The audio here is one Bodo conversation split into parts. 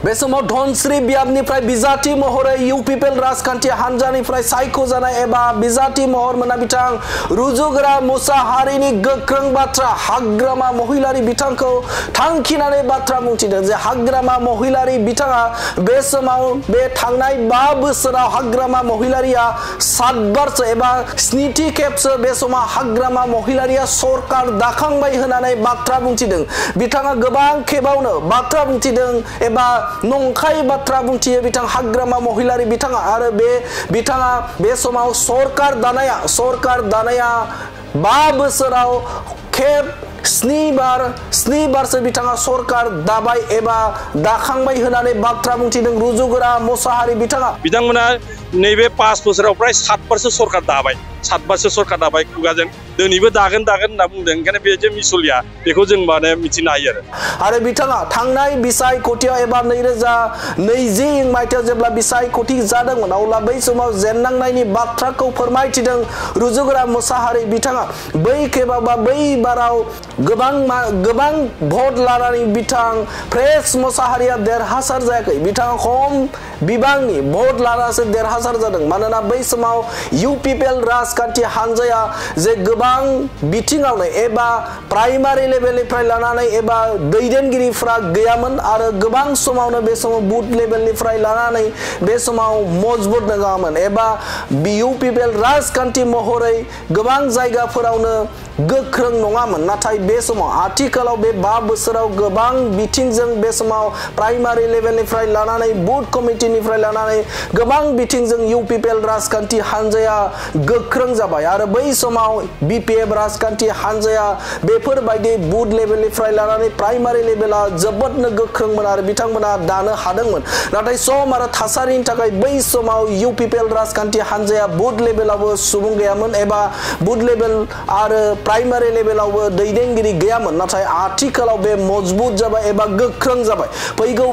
बे समाव धनस्री बियाबनिफ्राय बिजाथि महरै इउपिपिएल राजखान्थि हान्जानिफ्राय सायख'जानाय एबा बिजाथि महर मोना बिथां रुजुगोरा मुसाहारिनि गोख्रों बाथ्रा हाग्रामा महिलारि बिथांखौ थांखिनानै बाथ्रा बुंथिदों जे हाग्रामा महिलारि बिथाङा बे समाव बे थांनाय 5 बोसोराव हाग्रामा महिलारिया 7 बारसो एबा 7थि खेबसो बे समाव हाग्रामा महिलारिया सरकार दाखांबाय होननानै बाथ्रा बुंथिदों। बिथाङा गोबां खेबावनो बाथ्रा बुंथिदों एबा नंखाय बाथ्रा बुंथियो बिथां हाग्रामा महिलारि बिथाङा आरो बिथाङा बे समाव सरकार दानाया 5 बोसोराव खेब 7 बारसो बिथाङा सरकार दाबाय एबा दाखांबाय होननानै बाथ्रा बुंथिदों रुजुगोरा मुसाहारि बिथाङा। बिथांमोना नैबे 5 बोसोराव प्राय 7 बारसो सरकार दाबाय 7 बारसो सरकार दाबाय खुगाजों दिनैबो दागोन होनना बुंदों ओंखायनो बे जे मिसलिया बेखौ जों माने मिथिनो हायो आरो बिथाङा थांनाय बिसायख'थियाव एबा 2020 मायथाइयाव जेब्ला बिसायख'थि जादोंमोन अब्ला बै समाव जेननांनायनि बाथ्राखौ फोरमायथिदों रुजुगोरा मुसाहारि बिथाङा। बै खेबाव बा बै बाराव गोबां भट लानानै बिथां प्रेस मुसाहारिया देरहासार जायाखै बिथाङा खम बिबांनि भट लानासो देरहासार जादों मानोना बै समाव इउपिपिएल राजखान्थि हान्जाया जे गोबां बिथिङावनो एबा प्राइमारि लेभेलनिफ्राय लानानै एबा दैदेनगिरिफ्रा गैयामोन आरो गोबां समावनो बे समाव बुथ लेभेलनिफ्राय लानानै बे समाव मजबुत नङामोन एबा इउपिपिएल राजखान्थि महरै गोबां जायगाफोरावनो गोख्रों नङामोन नाथाय बे समाव आथिखालाव बे 5 बोसोराव गोबां बिथिंजों बे समाव प्राइमारि लेभेलनिफ्राय लानानै बुथ कमिटिनिफ्राय लानानै गोबां बिथिंजों इउपिपिएल राजखान्थि हान्जाया गोख्रों जाबाय आरो बै समाव बिपिएफ राजखान्थि हान्जाया बेफोरबायदि बुथ लेभेलनिफ्राय लानानै प्राइमारि लेभेला जोबोदनो गोख्रोंमोन आरो बिथांमोना दानो हादोंमोन नाथाय सम आरो थासारिनि थाखाय बै समाव इउपिपिएल राजखान्थि हान्जाया बुथ लेभेलावबो सुबुं गैयामोन एबा बुथ लेभेल आरो प्राइमारि लेभेलावबो दैदेनगिरि गैयामोन नाथाय आथिखालाव बे मजबुत जाबाय एबा गोख्रों जाबाय। फैगौ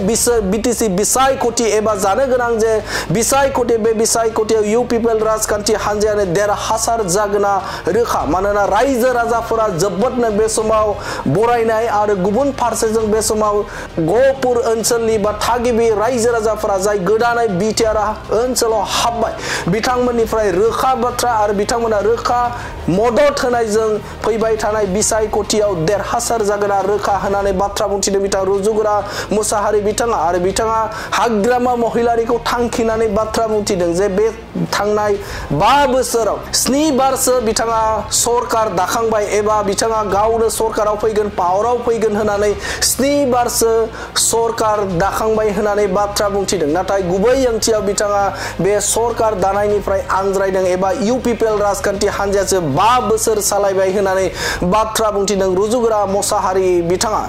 बिटिसि बिसायख'थि एबा जानो गोनां जे बिसायख'थि बे बिसायख'थियाव इउपिपिएल राजखान्थि हान्जायानो देरहासार जागोना रोखा मानोना रायजो राजाफोरा जोबोदनो बे समाव बरायनाय आरो गुबुन फारसेजों बे समाव गहपुर ओनसोलनि बा थागिबि रायजो राजाफोरा जाय गोदानै बिटिआर ओनसोलाव हाबबाय बिथांमोननिफ्राय रोखा बाथ्रा आरो बिथांमोना रोखा मदद होनायजों फैबाय थानाय बिसायख'थियाव देरहासार जागोना रोखा होननानै बाथ्रा बुंथिदों बिथां रुजुगोरा मुसाहारि बिथाङा आरो बिथाङा हाग्रामा महिलारिखौ थांखिनानै बाथ्रा बुंथिदों जे बे थांनाय 5 बोसोराव 7 बारसो बिथाङा सरकार दाखांबाय एबा बिथाङा गावनो सरकाराव फैगोन पावाराव फैगोन होननानै 7 बारसो सरकार दाखांबाय होननानै बाथ्रा बुंथिदों नाथाय गुबै ओंथियाव बिथाङा बे सरकार दानायनिफ्राय आनज्रायदों एबा इउपिपिएल राजखान्थि हान्जायासो 5 बोसोर सालायबाय होननानै बाथ्रा बुंथिदों रुजुगोरा मुसाहारि बिथाङा।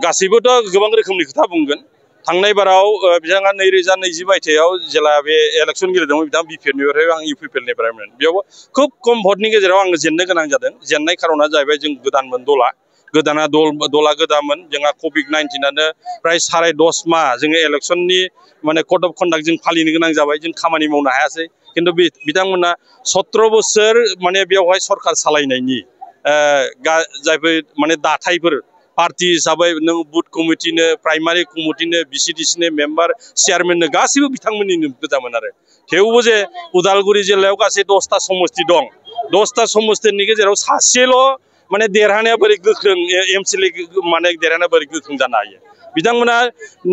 गासैबोथ' गोबां रोखोमनि खोथा बुंगोन थांनाय बाराव बिथाङा 2020 मायथाइयाव जेला बे इलेक्सन गेलेदोंमोन बिथाङा बिपिएफनिफ्राय आं इउपिपिएलनिफ्रायमोन बेयाव खुब खम भटनि गेजेराव आङो जेननो गोनां जादों जेननाय खारना जाहैबाय जों गोदानमोन दला गोदानमोन जोंहा कभिड-19आनो प्राय 10.5 माह जोङो इलेक्सननि माने कड अफ कन्डाक्ट जों फालिनो गोनां जाबाय जों खामानि मावनो हायासै किन्तु बिथांमोना 17 बोसोर माने बेवहाय सरकार सालायनायनि जायफोर माने दाथायफोर पार्टी हिसाबै नों बुथ कमिटिनो प्राइमारि कमिटिनो बिसिडिसिनो मेम्बार चेयारमेननो गासैबो बिथांमोननिनो गोजामोन आरो थेवबो जे उदालगुरि जिल्लायाव गासै 10टा समस्ति दं 10टा समस्तिनि गेजेराव सासेल' माने देरहानाया बोरै गोख्रों एमसिएलए माने देरहानाया बोरै गोख्रों जानो हायो बिथांमोना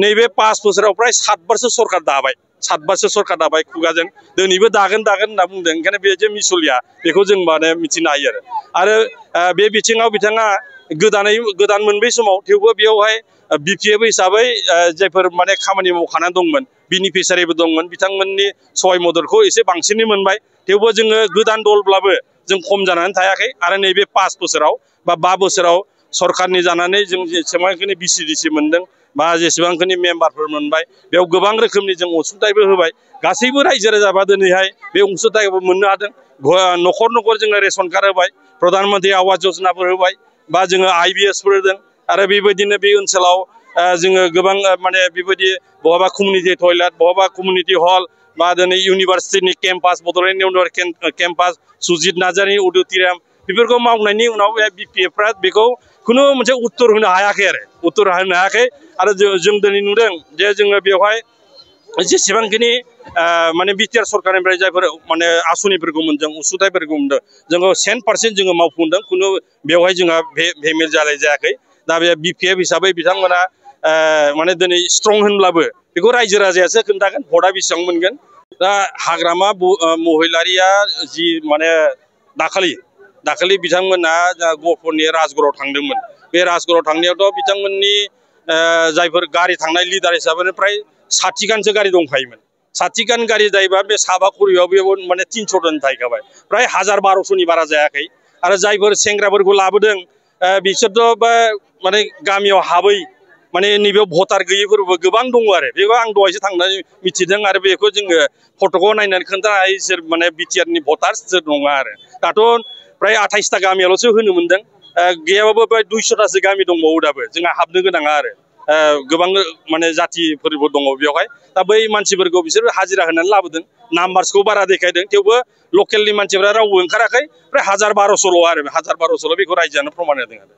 नैबे 5 बोसोराव प्राय 7 बारसो सरकार दाबाय 7 बारसो सरकार दाबाय खुगाजों दिनैबो दागोन होनना बुंदों ओंखायनो बे जे मिसलिया बेखौ जों माने मिथिनो हायो आरो बे बिथिङाव बिथाङा गोदान मोनबै समाव थेवबो बेयावहाय बिपिएफ हिसाबै जायफोर माने खामानि मावखानानै दंमोन बेनिफिसियारिबो दंमोन बिथांमोननि सहाय मददखौ एसे बांसिनै मोनबाय थेवबो जोङो गोदान दलब्लाबो जों खम जानानै थायाखै आरो नैबे 5 बोसोराव बा 5 बोसोराव सरकारनि जानानै जों जेसेबांखिनि बिसिडिसि मोनदों बा जेसेबांखिनि मेम्बारफोर मोनबाय बेयाव गोबां रोखोमनि जों अनसुंथाइबो होबाय गासैबो रायजो राजाबा दिनैहाय बे अनसुंथाइखौ मोननो हादों न'खर जोङो रेशन कार्ड होबाय प्रधानमन्त्रि आवास योजनाफोर होबाय बा जोङो आइबिएसफोर होदों आरो बेबायदिनो बे ओनसोलाव जोङो गोबां माने बेबायदि बहाबा कमिउनिटि टयलेट बहाबा कमिउनिटि हल बा दिनै इउनिभार्सिटिनि campus Bodoland university campus Sujit Narzary auditorium बेफोरखौ मावनायनि उनाव बे बिपिएफफ्रा बेखौ खुनु मोनसे उत्तर होनो हायाखै आरो उत्तर होनो हायाखै आरो जों दिनै नुदों जे जोङो बेवहाय जेसेबांखिनि माने बिटिआर सरकारनिफ्राय जायफोर माने आसनिफोरखौ मोनदों उसुंथाइफोरखौ मोनदों जोङो 100% जोङो मावफुंदों खुनु बेवहाय जोंहा भेमेल जालाय जायाखै दा बे बिपिएफ हिसाबै बिथांमोना माने दिनै स्ट्रं होनब्लाबो बेखौ रायजो राजायासो खोन्थागोन भटआ बेसेबां मोनगोन दा हाग्रामा महिलारिया जि माने दाखालि बिथांमोना गहपुरनि राजगड़आव थांदोंमोन बे राजगड़आव थांनायावथ' बिथांमोननि जायफोर गारि थांनाय लिडार हिसाबै फ्राय 60 गानसो गारि दंखायोमोन 60 गान गारि जायोबा बे साबाखुरियाव बेयाव माने 300 जन थाहैखाबाय प्राय 1000-1200नि बारा जायाखै आरो जायफोर सेंग्राफोरखौ लाबोदों बिसोरथ' माने गामियाव हाबै माने नैबेयाव भटार गैयैफोरबो गोबां दङ आरो बेखौ आं दहायसो थांनानै मिथिदों आरो बेखौ जोङो फट'खौ नायनानै खोन्थानो हायो सोर माने बिटिआरनि भटार्स सोर नङा आरो दाथ' प्राय 28टा गामियावल'सो होनो मोनदों गैयाबाबो प्राय 200टासो गामि दंबावो दाबो जोंहा हाबनो गोनाङा आरो गोबां माने जातिफोरबो दङ बेवहाय दा बै मानसिफोरखौ बिसोर हाजिरा होनानै लाबोदों नाम्बार्सखौ बारा देखायदों थेवबो लकेलनि मानसिफ्रा रावबो ओंखाराखै प्राय 1000-1200ल' आरो 1000-1200ल' बेखौ रायजोआनो प्रमान होदों आरो